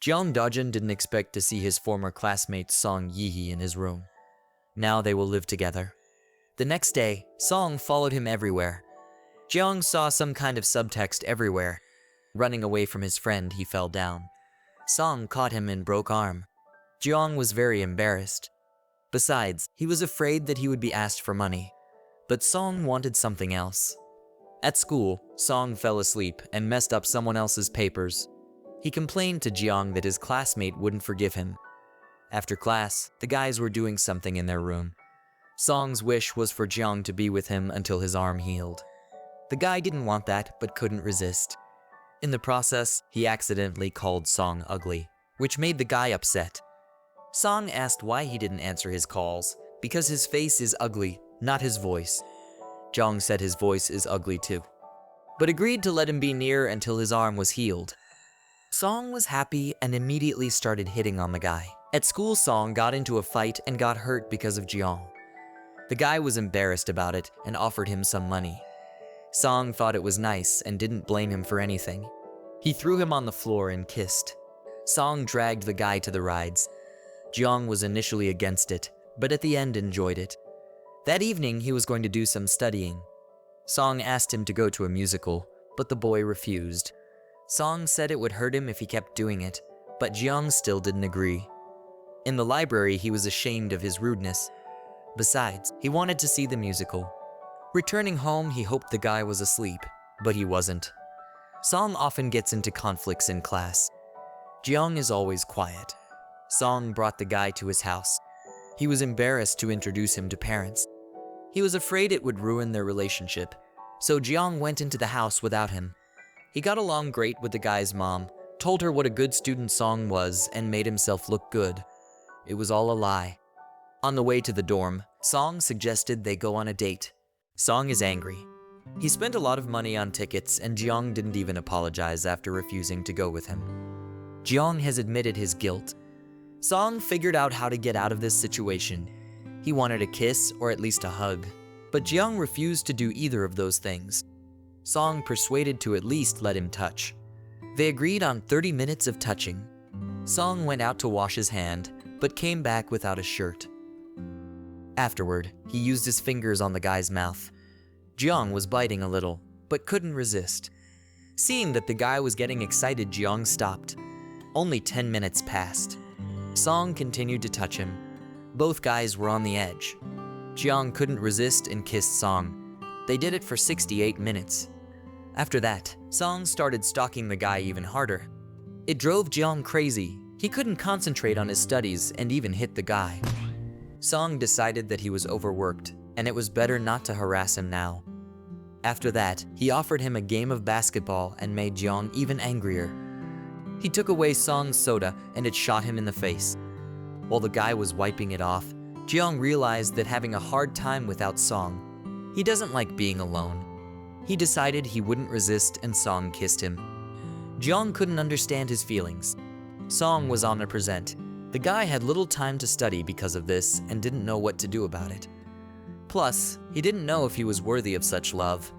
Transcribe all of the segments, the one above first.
Jeong Dojin didn't expect to see his former classmate Song Yi in his room. Now they will live together. The next day, Song followed him everywhere. Jeong saw some kind of subtext everywhere. Running away from his friend, he fell down. Song caught him and broke arm. Jeong was very embarrassed. Besides, he was afraid that he would be asked for money. But Song wanted something else. At school, Song fell asleep and messed up someone else's papers. He complained to Jeong that his classmate wouldn't forgive him. After class, the guys were doing something in their room. Song's wish was for Jeong to be with him until his arm healed. The guy didn't want that, but couldn't resist. In the process, he accidentally called Song ugly, which made the guy upset. Song asked why he didn't answer his calls, because his face is ugly, not his voice. Jeong said his voice is ugly too, but agreed to let him be near until his arm was healed. Song was happy and immediately started hitting on the guy. At school, Song got into a fight and got hurt because of Jeong. The guy was embarrassed about it and offered him some money. Song thought it was nice and didn't blame him for anything. He threw him on the floor and kissed. Song dragged the guy to the rides. Jeong was initially against it, but at the end enjoyed it. That evening, he was going to do some studying. Song asked him to go to a musical, but the boy refused. Song said it would hurt him if he kept doing it, but Jeong still didn't agree. In the library, he was ashamed of his rudeness. Besides, he wanted to see the musical. Returning home, he hoped the guy was asleep, but he wasn't. Song often gets into conflicts in class. Jeong is always quiet. Song brought the guy to his house. He was embarrassed to introduce him to parents. He was afraid it would ruin their relationship, so Jeong went into the house without him. He got along great with the guy's mom, told her what a good student Song was, and made himself look good. It was all a lie. On the way to the dorm, Song suggested they go on a date. Song is angry. He spent a lot of money on tickets, and Jeong didn't even apologize after refusing to go with him. Jeong has admitted his guilt. Song figured out how to get out of this situation. He wanted a kiss or at least a hug, but Jeong refused to do either of those things. Song persuaded to at least let him touch. They agreed on 30 minutes of touching. Song went out to wash his hand, but came back without a shirt. Afterward, he used his fingers on the guy's mouth. Jeong was biting a little, but couldn't resist. Seeing that the guy was getting excited, Jeong stopped. Only 10 minutes passed. Song continued to touch him. Both guys were on the edge. Jeong couldn't resist and kissed Song. They did it for 68 minutes. After that, Song started stalking the guy even harder. It drove Jeong crazy. He couldn't concentrate on his studies and even hit the guy. Song decided that he was overworked, and it was better not to harass him now. After that, he offered him a game of basketball and made Jeong even angrier. He took away Song's soda and it shot him in the face. While the guy was wiping it off, Jeong realized that having a hard time without Song. He doesn't like being alone. He decided he wouldn't resist and Song kissed him. Jeong couldn't understand his feelings. Song was omnipresent. The guy had little time to study because of this and didn't know what to do about it. Plus, he didn't know if he was worthy of such love.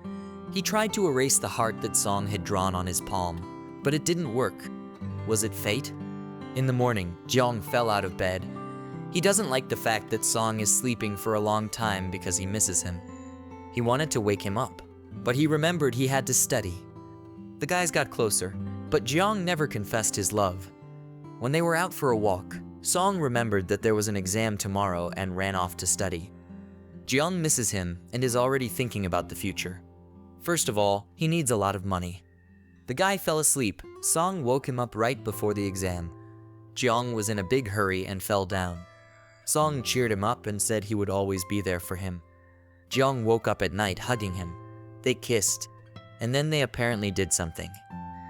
He tried to erase the heart that Song had drawn on his palm, but it didn't work. Was it fate? In the morning, Jeong fell out of bed. He doesn't like the fact that Song is sleeping for a long time because he misses him. He wanted to wake him up, but he remembered he had to study. The guys got closer, but Jeong never confessed his love. When they were out for a walk, Song remembered that there was an exam tomorrow and ran off to study. Jeong misses him and is already thinking about the future. First of all, he needs a lot of money. The guy fell asleep. Song woke him up right before the exam. Jeong was in a big hurry and fell down. Song cheered him up and said he would always be there for him. Jeong woke up at night hugging him. They kissed, and then they apparently did something.